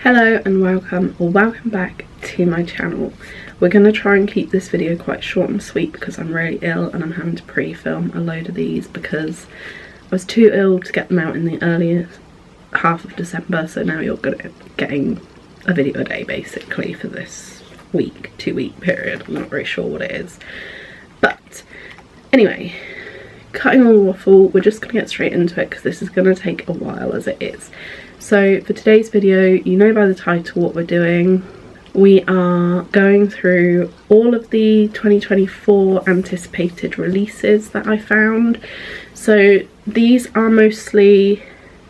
Hello and welcome back to my channel. We're going to try and keep this video quite short and sweet because I'm really ill and I'm having to pre-film a load of these because I was too ill to get them out in the earlier half of December, so now you're getting a video a day basically for this week, 2-week period. I'm not very sure what it is. But anyway, cutting all the waffle, we're just going to get straight into it because this is going to take a while as it is. So for today's video, you know by the title what we're doing. We are going through all of the 2024 anticipated releases that I found. So these are mostly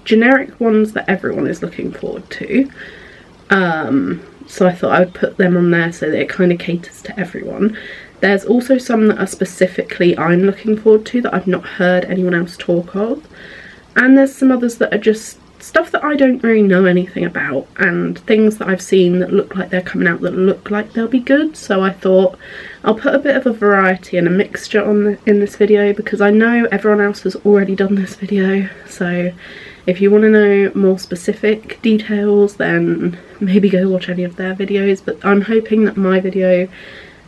generic ones that everyone is looking forward to. So I thought I would put them on there so that it kind of caters to everyone. There's also some that are specifically I'm looking forward to that I've not heard anyone else talk of. And there's some others that are just stuff that I don't really know anything about, and things that I've seen that look like they're coming out that look like they'll be good. So I thought I'll put a bit of a variety and a mixture in this video because I know everyone else has already done this video. So if you want to know more specific details, then maybe go watch any of their videos. But I'm hoping that my video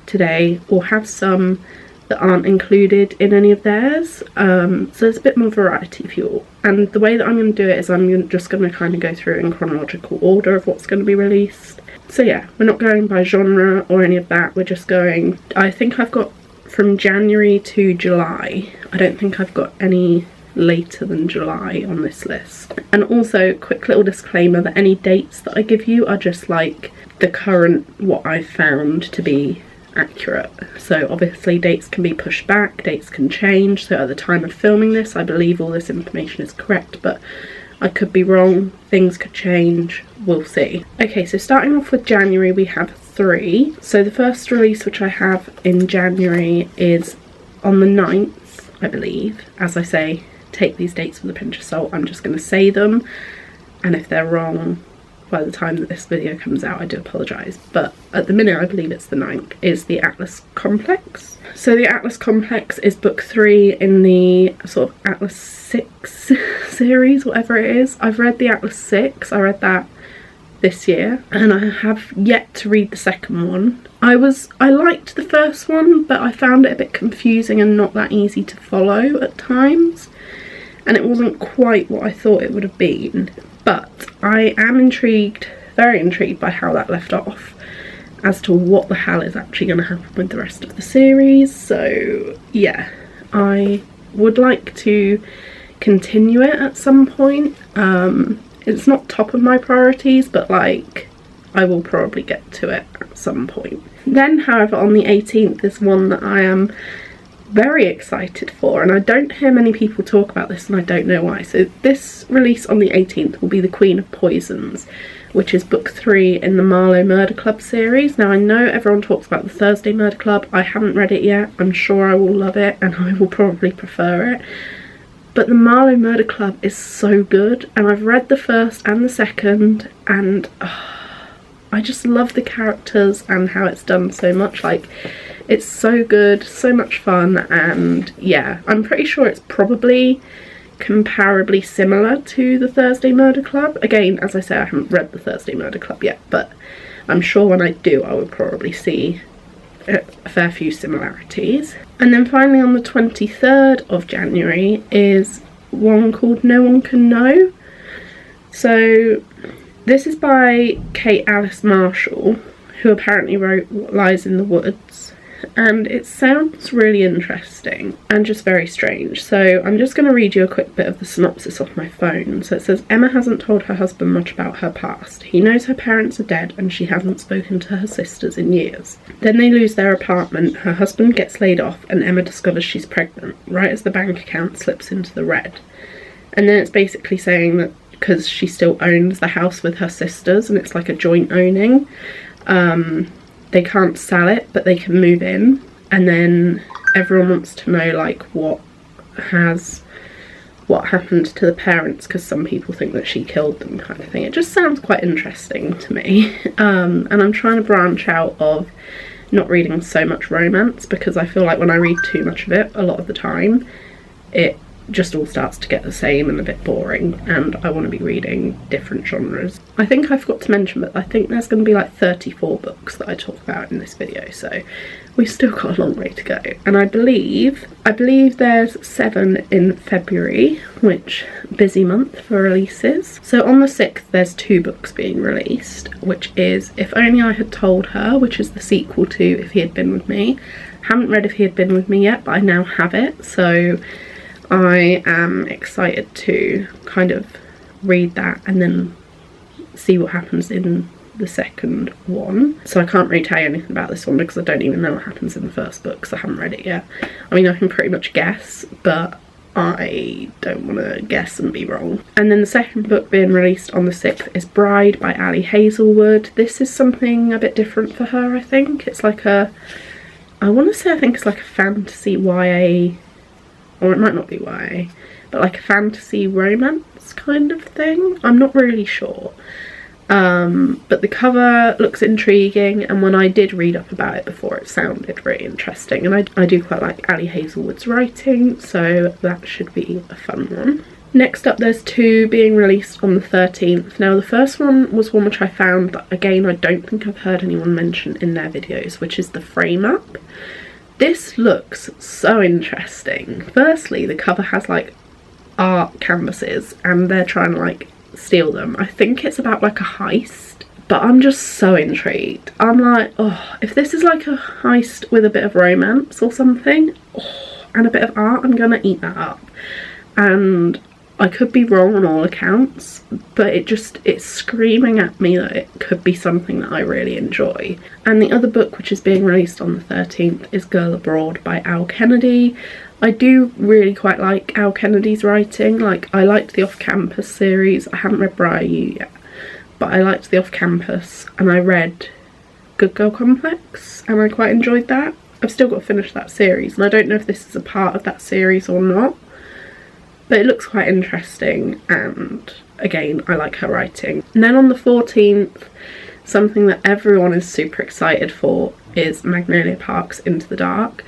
today will have some that aren't included in any of theirs, so there's a bit more variety for you all. And the way that I'm going to do it is I'm just going to kind of go through in chronological order of what's going to be released. So yeah, we're not going by genre or any of that, we're just going, I think I've got from January to July. I don't think I've got any later than July on this list. And also, quick little disclaimer that any dates that I give you are just like the current, what I've found to be accurate. So obviously dates can be pushed back, dates can change, so at the time of filming this I believe all this information is correct, but I could be wrong, things could change, we'll see. Okay, so starting off with January, we have 3. So the first release which I have in January is on the 9th, I believe. As I say, take these dates with a pinch of salt, I'm just going to say them, and if they're wrong by the time that this video comes out, I do apologise, but at the minute I believe it's the 9th, is the Atlas Complex. So the Atlas Complex is book 3 in the sort of Atlas 6 series, whatever it is. I've read the Atlas 6, I read that this year, and I have yet to read the second one. I liked the first one, but I found it a bit confusing and not that easy to follow at times, and it wasn't quite what I thought it would have been. But I am intrigued, very intrigued by how that left off, as to what the hell is actually going to happen with the rest of the series. So yeah, I would like to continue it at some point. It's not top of my priorities, but like I will probably get to it at some point. Then however, on the 18th is one that I am very excited for, and I don't hear many people talk about this and I don't know why. So this release on the 18th will be The Queen of Poisons, which is book 3 in the Marlowe Murder Club series. Now I know everyone talks about the Thursday Murder Club, I haven't read it yet, I'm sure I will love it and I will probably prefer it, but the Marlowe Murder Club is so good, and I've read the first and the second, and I just love the characters and how it's done so much. Like, it's so good, so much fun, and yeah, I'm pretty sure it's probably comparably similar to the Thursday Murder Club. Again, as I say, I haven't read the Thursday Murder Club yet, but I'm sure when I do I will probably see a fair few similarities. And then finally on the 23rd of January is one called No One Can Know. So this is by Kate Alice Marshall, who apparently wrote What Lies in the Woods, and it sounds really interesting and just very strange. So I'm just going to read you a quick bit of the synopsis off my phone. So it says, Emma hasn't told her husband much about her past. He knows her parents are dead and she hasn't spoken to her sisters in years. Then they lose their apartment, her husband gets laid off, and Emma discovers she's pregnant, right as the bank account slips into the red. And then it's basically saying that because she still owns the house with her sisters and it's like a joint owning, they can't sell it but they can move in, and then everyone wants to know like what happened to the parents because some people think that she killed them, kind of thing. It just sounds quite interesting to me, and I'm trying to branch out of not reading so much romance because I feel like when I read too much of it a lot of the time it just all starts to get the same and a bit boring, and I want to be reading different genres. I think I forgot to mention, but I think there's going to be like 34 books that I talk about in this video, so we've still got a long way to go. And I believe there's 7 in February, which busy month for releases. So on the 6th there's 2 books being released, which is If Only I Had Told Her, which is the sequel to If He Had Been With Me. Haven't read If He Had Been With Me yet, but I now have it, so I am excited to kind of read that and then see what happens in the second one. So I can't really tell you anything about this one because I don't even know what happens in the first book because I haven't read it yet. I mean, I can pretty much guess, but I don't want to guess and be wrong. And then the second book being released on the 6th is Bride by Ali Hazelwood. This is something a bit different for her, I think. It's like a, I want to say, I think it's like a fantasy YA, or it might not be YA, but like a fantasy romance kind of thing. I'm not really sure. But the cover looks intriguing, and when I did read up about it before, it sounded really interesting, and I do quite like Ali Hazelwood's writing, so that should be a fun one. Next up, there's 2 being released on the 13th. Now the first one was one which I found that, again, I don't think I've heard anyone mention in their videos, which is The Frame Up. This looks so interesting. Firstly, the cover has like art canvases and they're trying to like steal them. I think it's about like a heist, but I'm just so intrigued. I'm like, oh, if this is like a heist with a bit of romance or something, and a bit of art, I'm gonna eat that up. And I could be wrong on all accounts, but it's screaming at me that it could be something that I really enjoy. And the other book, which is being released on the 13th, is Girl Abroad by Al Kennedy. I do really quite like Al Kennedy's writing. Like, I liked the Off Campus series. I haven't read Briar You yet, but I liked the Off Campus, and I read Good Girl Complex, and I quite enjoyed that. I've still got to finish that series, and I don't know if this is a part of that series or not, but it looks quite interesting, and again, I like her writing. And then on the 14th, something that everyone is super excited for is Magnolia Park's Into the Dark.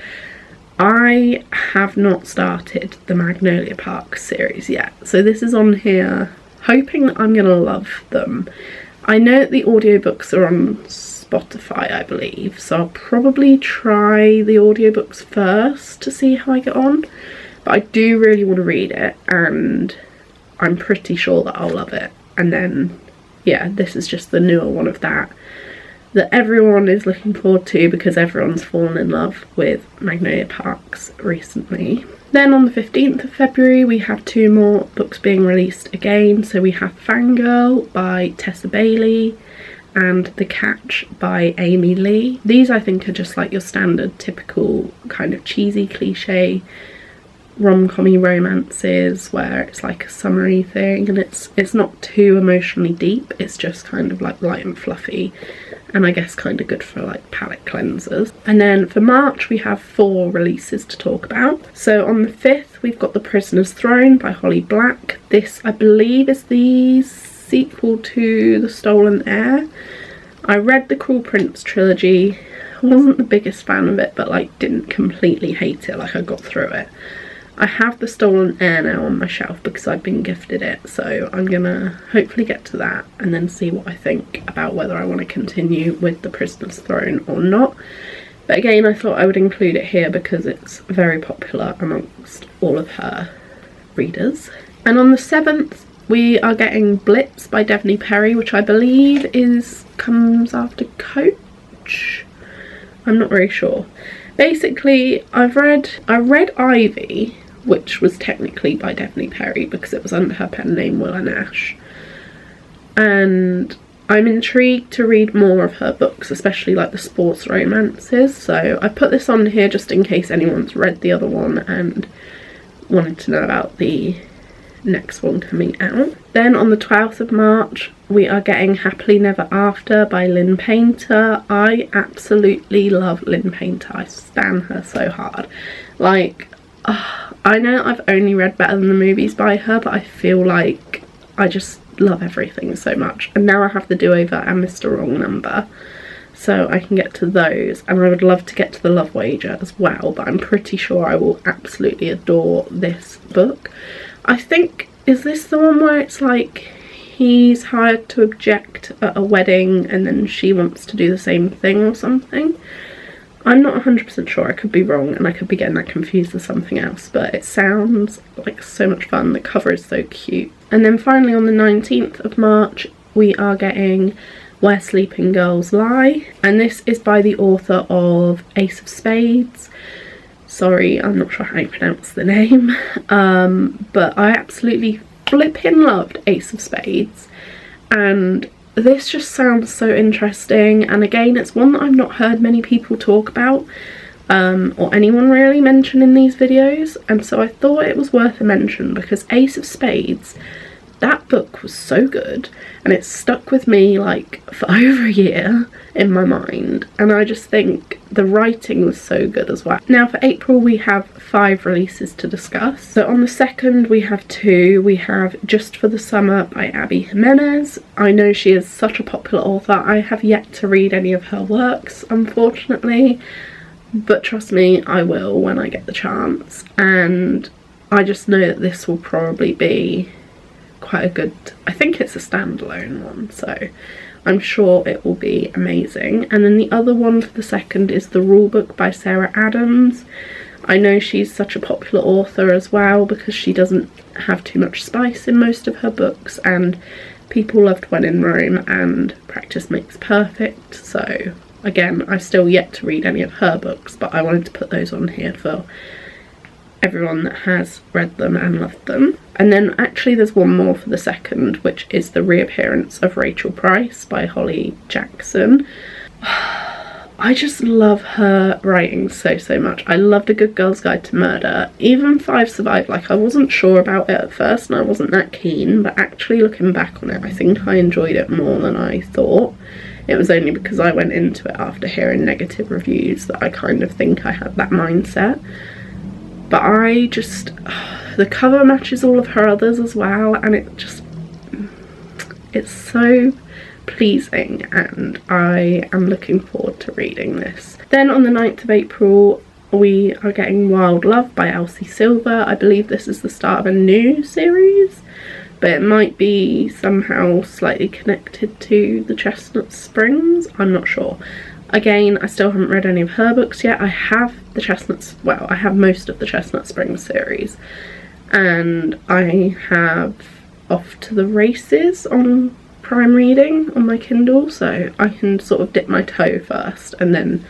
I have not started the Magnolia Park series yet, so this is on here hoping that I'm gonna love them. I know that the audiobooks are on Spotify, I believe, so I'll probably try the audiobooks first to see how I get on. But I do really want to read it, and I'm pretty sure that I'll love it. And then, yeah, this is just the newer one of that everyone is looking forward to because everyone's fallen in love with Magnolia Parks recently. Then on the 15th of February, we have 2 more books being released again. So we have Fangirl by Tessa Bailey and The Catch by Amy Lee. These, I think, are just like your standard typical kind of cheesy cliche rom-com-y romances where it's like a summery thing, and it's not too emotionally deep. It's just kind of like light and fluffy, and I guess kind of good for like palette cleansers. And then for March, we have 4 releases to talk about. So on the 5th, we've got The Prisoner's Throne by Holly Black. This, I believe, is the sequel to The Stolen Heir. I read the Cruel Prince trilogy. I wasn't the biggest fan of it, but like didn't completely hate it. Like, I got through it. I have The Stolen Heir now on my shelf because I've been gifted it, so I'm gonna hopefully get to that and then see what I think about whether I want to continue with The Prisoner's Throne or not. But again, I thought I would include it here because it's very popular amongst all of her readers. And on the 7th, we are getting Blitz by Devney Perry, which I believe comes after Coach. I'm not very sure. Basically, I read Ivy, which was technically by Devney Perry because it was under her pen name Willa Nash, and I'm intrigued to read more of her books, especially like the sports romances. So I put this on here just in case anyone's read the other one and wanted to know about the next one coming out. Then on the 12th of March, we are getting Happily Never After by Lynn Painter. I absolutely love Lynn Painter. I stan her so hard. Like, I know I've only read Better Than the Movies by her, but I feel like I just love everything so much. And now I have The Do-Over and Mr. Wrong Number. so I can get to those, and I would love to get to The Love Wager as well, but I'm pretty sure I will absolutely adore this book. I think, is this the one where it's like he's hired to object at a wedding and then she wants to do the same thing or something? I'm not 100% sure, I could be wrong and I could be getting that confused with something else, but it sounds like so much fun. The cover is so cute. And then finally on the 19th of March we are getting Where Sleeping Girls Lie, and this is by the author of Ace of Spades. Sorry, I'm not sure how you pronounce the name, but I absolutely flipping loved Ace of Spades, and this just sounds so interesting. And again, it's one that I've not heard many people talk about, or anyone really mention in these videos, and so I thought it was worth a mention because Ace of Spades, that book was so good and it stuck with me like for over a year in my mind, and I just think the writing was so good as well. Now for April we have 5 releases to discuss. So on the 2nd we have 2. We have Just for the Summer by Abby Jimenez. I know she is such a popular author. I have yet to read any of her works, unfortunately, but trust me, I will when I get the chance, and I just know that this will probably be quite a good, I think it's a standalone one, so I'm sure it will be amazing. And then the other one for the 2nd is The Rulebook by Sarah Adams. I know she's such a popular author as well because she doesn't have too much spice in most of her books, and people loved When in Rome and Practice Makes Perfect. So again, I've still yet to read any of her books, but I wanted to put those on here for everyone that has read them and loved them. And then actually there's one more for the 2nd, which is The Reappearance of Rachel Price by Holly Jackson. I just love her writing so much. I loved A Good Girl's Guide to Murder. Even Five Survived, like I wasn't sure about it at first and I wasn't that keen, but actually looking back on it, I think I enjoyed it more than I thought. It was only because I went into it after hearing negative reviews that I kind of think I had that mindset. But I just, the cover matches all of her others as well, and it's so pleasing, and I am looking forward to reading this. Then on the 9th of April we are getting Wild Love by Elsie Silver. I believe this is the start of a new series, but it might be somehow slightly connected to the Chestnut Springs, I'm not sure. Again, I still haven't read any of her books yet. I have the I have most of the Chestnut Springs series, and I have Off to the Races on Prime Reading on my Kindle, so I can sort of dip my toe first and then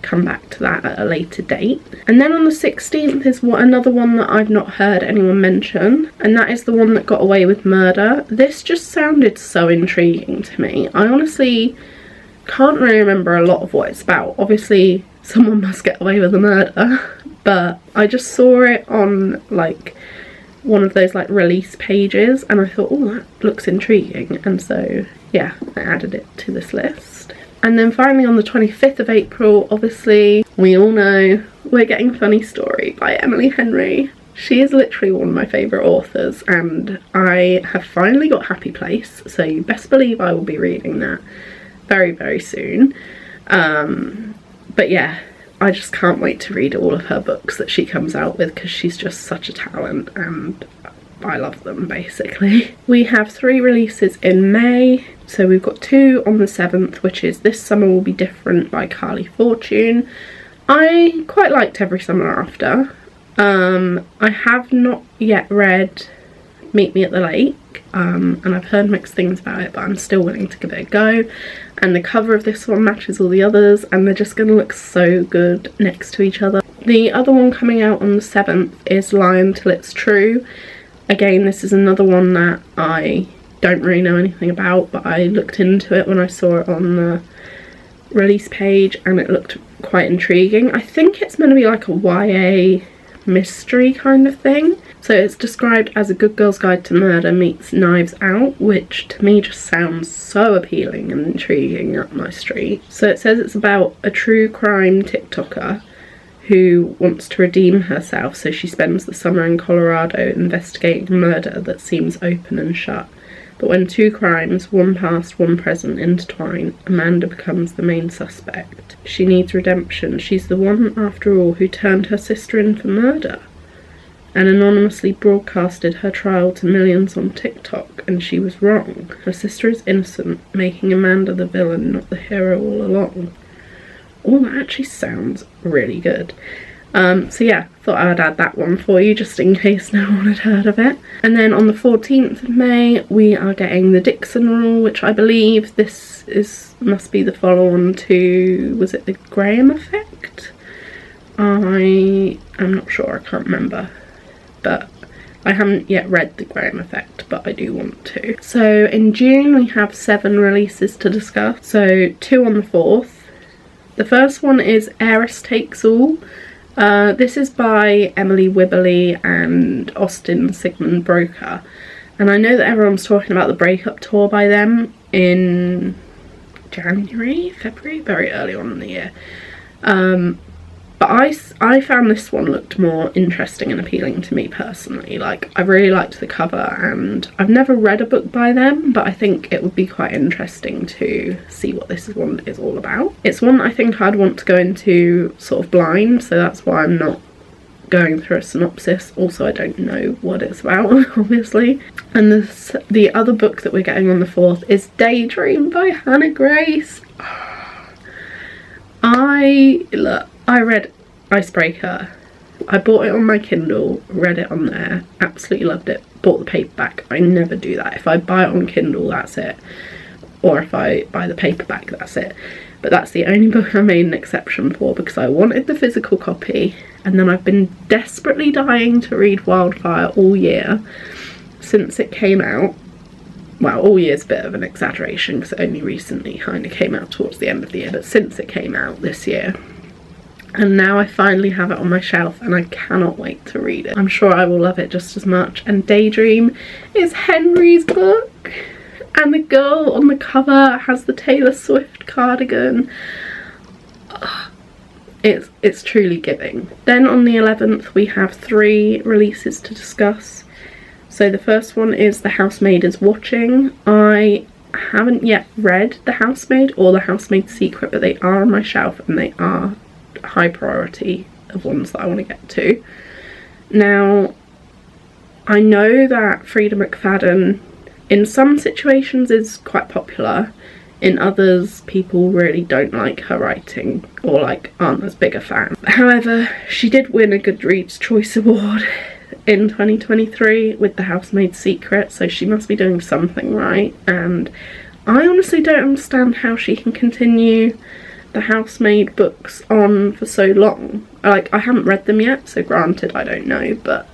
come back to that at a later date. And then on the 16th is another one that I've not heard anyone mention, and that is The One That Got Away with Murder. This just sounded so intriguing to me. I honestly can't really remember a lot of what it's about. Obviously someone must get away with a murder, but I just saw it on like one of those like release pages and I thought, oh, that looks intriguing, and so yeah, I added it to this list. And then finally on the 25th of April, obviously we all know we're getting Funny Story by Emily Henry. She is literally one of my favourite authors, and I have finally got Happy Place, so you best believe I will be reading that very soon. But yeah, I just can't wait to read all of her books that she comes out with because she's just such a talent and I love them basically. We have 3 releases in May. So we've got 2 on the 7th, which is This Summer Will Be Different by Carly Fortune. I quite liked Every Summer After. I have not yet read Meet Me at the Lake, and I've heard mixed things about it, but I'm still willing to give it a go. And the cover of this one matches all the others, and they're just going to look so good next to each other. The other one coming out on the 7th is Lie Until It's True. Again, this is another one that I don't really know anything about, but I looked into it when I saw it on the release page and it looked quite intriguing. I think it's meant to be like a YA mystery kind of thing. So it's described as A Good Girl's Guide to Murder meets Knives Out, which to me just sounds so appealing and intriguing up my street. So it says it's about a true crime TikToker who wants to redeem herself, so she spends the summer in Colorado investigating a murder that seems open and shut. But when two crimes, one past, one present, intertwine, Amanda becomes the main suspect. She needs redemption. She's the one, after all, who turned her sister in for murder and anonymously broadcasted her trial to millions on TikTok, and she was wrong. Her sister is innocent, making Amanda the villain, not the hero all along. Oh, that actually sounds really good. So yeah, thought I would add that one for you just in case no one had heard of it. And then on the 14th of May we are getting The Dixon Rule, which I believe must be the follow-on to, was it The Graham Effect? I am not sure, I can't remember. But I haven't yet read The Graham Effect, but I do want to. So in June we have 7 releases to discuss. So 2 on the 4th. The first one is Heiress Takes All. This is by Emily Wibberley and Austin Sigmund Broker. And I know that everyone's talking about the breakup tour by them in January, February, very early on in the year. But I found this one looked more interesting and appealing to me personally. Like, I really liked the cover, and I've never read a book by them, but I think it would be quite interesting to see what this one is all about. It's one I think I'd want to go into sort of blind, so that's why I'm not going through a synopsis. Also, I don't know what it's about, obviously. And the other book that we're getting on the 4th is Daydream by Hannah Grace. I read Icebreaker. I bought it on my Kindle, read it on there, absolutely loved it, bought the paperback. I never do that. If I buy it on Kindle, that's it. Or if I buy the paperback, that's it. But that's the only book I made an exception for because I wanted the physical copy, and then I've been desperately dying to read Wildfire all year since it came out. Well, all year's a bit of an exaggeration because it only recently kind of came out towards the end of the year, but since it came out this year. And now I finally have it on my shelf and I cannot wait to read it. I'm sure I will love it just as much. And Daydream is Henry's book. And the girl on the cover has the Taylor Swift cardigan. It's truly giving. Then on the 11th we have 3 releases to discuss. So the first one is The Housemaid is Watching. I haven't yet read The Housemaid or The Housemaid's Secret, but they are on my shelf and they are high priority of ones that I want to get to. Now, I know that Frida McFadden in some situations is quite popular, in others people really don't like her writing or like aren't as big a fan. However, she did win a Goodreads Choice Award in 2023 with The Housemaid's Secret, so she must be doing something right, and I honestly don't understand how she can continue the Housemaid books on for so long. Like, I haven't read them yet, so granted I don't know, but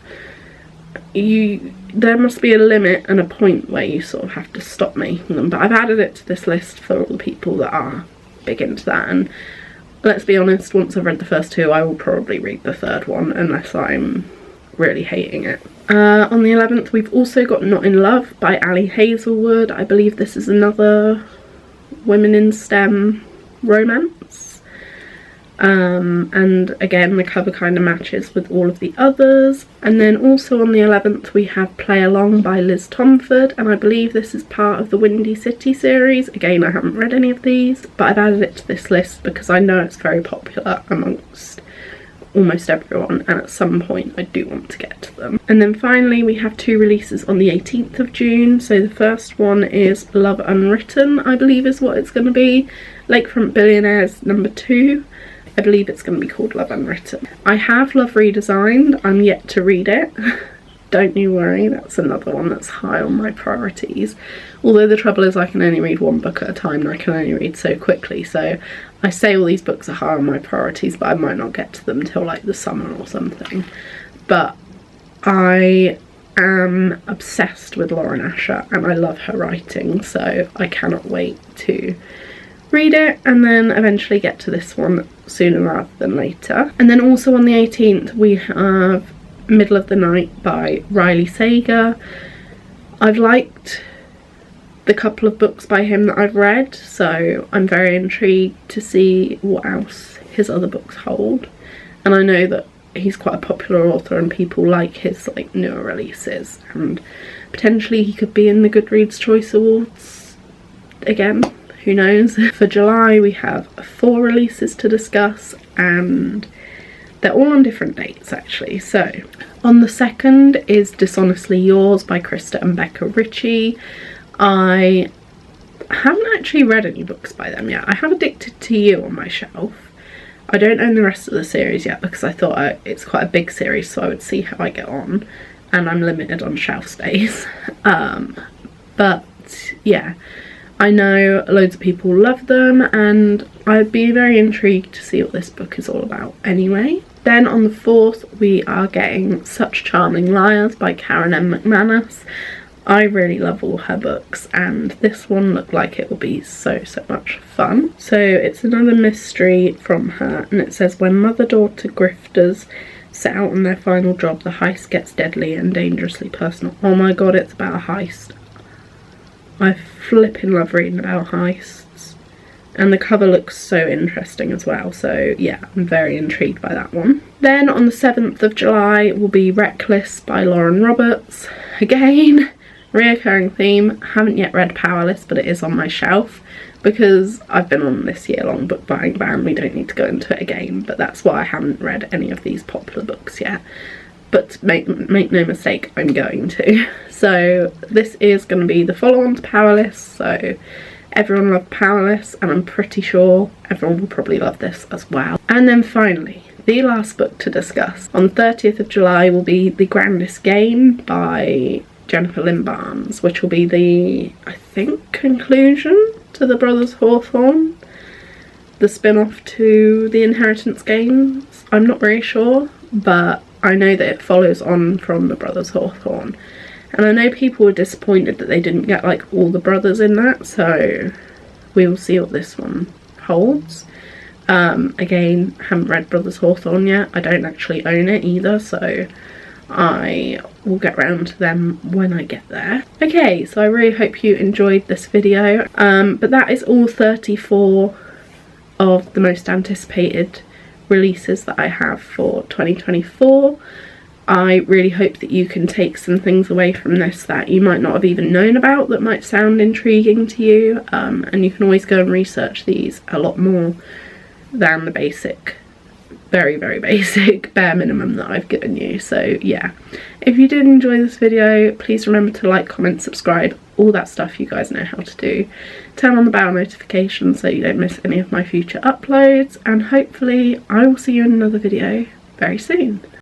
there must be a limit and a point where you sort of have to stop making them. But I've added it to this list for all the people that are big into that, and let's be honest, once I've read the first 2 I will probably read the 3rd one unless I'm really hating it. On the 11th we've also got Not in Love by Ali Hazelwood. I believe this is another women in STEM romance, and again the cover kind of matches with all of the others. And then also on the 11th we have Play Along by Liz Tomford, and I believe this is part of the Windy City series. Again, I haven't read any of these, but I've added it to this list because I know it's very popular amongst almost everyone, and at some point I do want to get to them. And then finally we have 2 releases on the 18th of June. So the first one is Love Unwritten, I believe is what it's going to be. Lakefront Billionaires number 2. I believe it's going to be called Love Unwritten. I have Love Redesigned. I'm yet to read it. Don't you worry, that's another one that's high on my priorities. Although the trouble is I can only read 1 book at a time and I can only read so quickly, so I say all these books are high on my priorities, but I might not get to them till like the summer or something. But I am obsessed with Lauren Asher and I love her writing, so I cannot wait to read it and then eventually get to this one sooner rather than later. And then also on the 18th we have Middle of the Night by Riley Sager. I've liked the couple of books by him that I've read, so I'm very intrigued to see what else his other books hold. And I know that he's quite a popular author and people like his like newer releases, and Potentially he could be in the Goodreads Choice Awards again, who knows. For July we have 4 releases to discuss, and they're all on different dates actually. So on the 2nd is Dishonestly Yours by Krista and Becca Ritchie. I haven't actually read any books by them yet. I have Addicted to You on my shelf. I don't own the rest of the series yet because I thought it's quite a big series, so I would see how I get on, and I'm limited on shelf space. But yeah, I know loads of people love them, and I'd be very intrigued to see what this book is all about anyway. Then on the 4th we are getting Such Charming Liars by Karen M. McManus. I really love all her books, and this one looked like it will be so much fun. So it's another mystery from her, and it says, when mother-daughter grifters set out on their final job, the heist gets deadly and dangerously personal. Oh my god, it's about a heist. I flipping love reading about heists, and the cover looks so interesting as well, so yeah, I'm very intrigued by that one. Then on the 7th of July will be Reckless by Lauren Roberts. Again, reoccurring theme. Haven't yet read Powerless, but it is on my shelf because I've been on this year-long book buying ban. We don't need to go into it again, but that's why I haven't read any of these popular books yet. But make no mistake, I'm going to. So this is going to be the follow-on to Powerless, so everyone loved Powerless, and I'm pretty sure everyone will probably love this as well. And then finally, the last book to discuss on the 30th of July will be The Grandest Game by Jennifer Lynn Barnes, which will be the, I think, conclusion to the Brothers Hawthorne, the spin-off to the Inheritance Games. I'm not very sure, but I know that it follows on from the Brothers Hawthorne, and I know people were disappointed that they didn't get like all the brothers in that, so we will see what this one holds. Again, haven't read Brothers Hawthorne yet. I don't actually own it either, so I will get round to them when I get there. Okay, so I really hope you enjoyed this video, but that is all 34 of the most anticipated releases that I have for 2024. I really hope that you can take some things away from this that you might not have even known about that might sound intriguing to you, and you can always go and research these a lot more than the basic, very basic bare minimum that I've given you. So yeah, if you did enjoy this video, please remember to like, comment, subscribe, all that stuff you guys know how to do. Turn on the bell notifications so you don't miss any of my future uploads, and hopefully I will see you in another video very soon.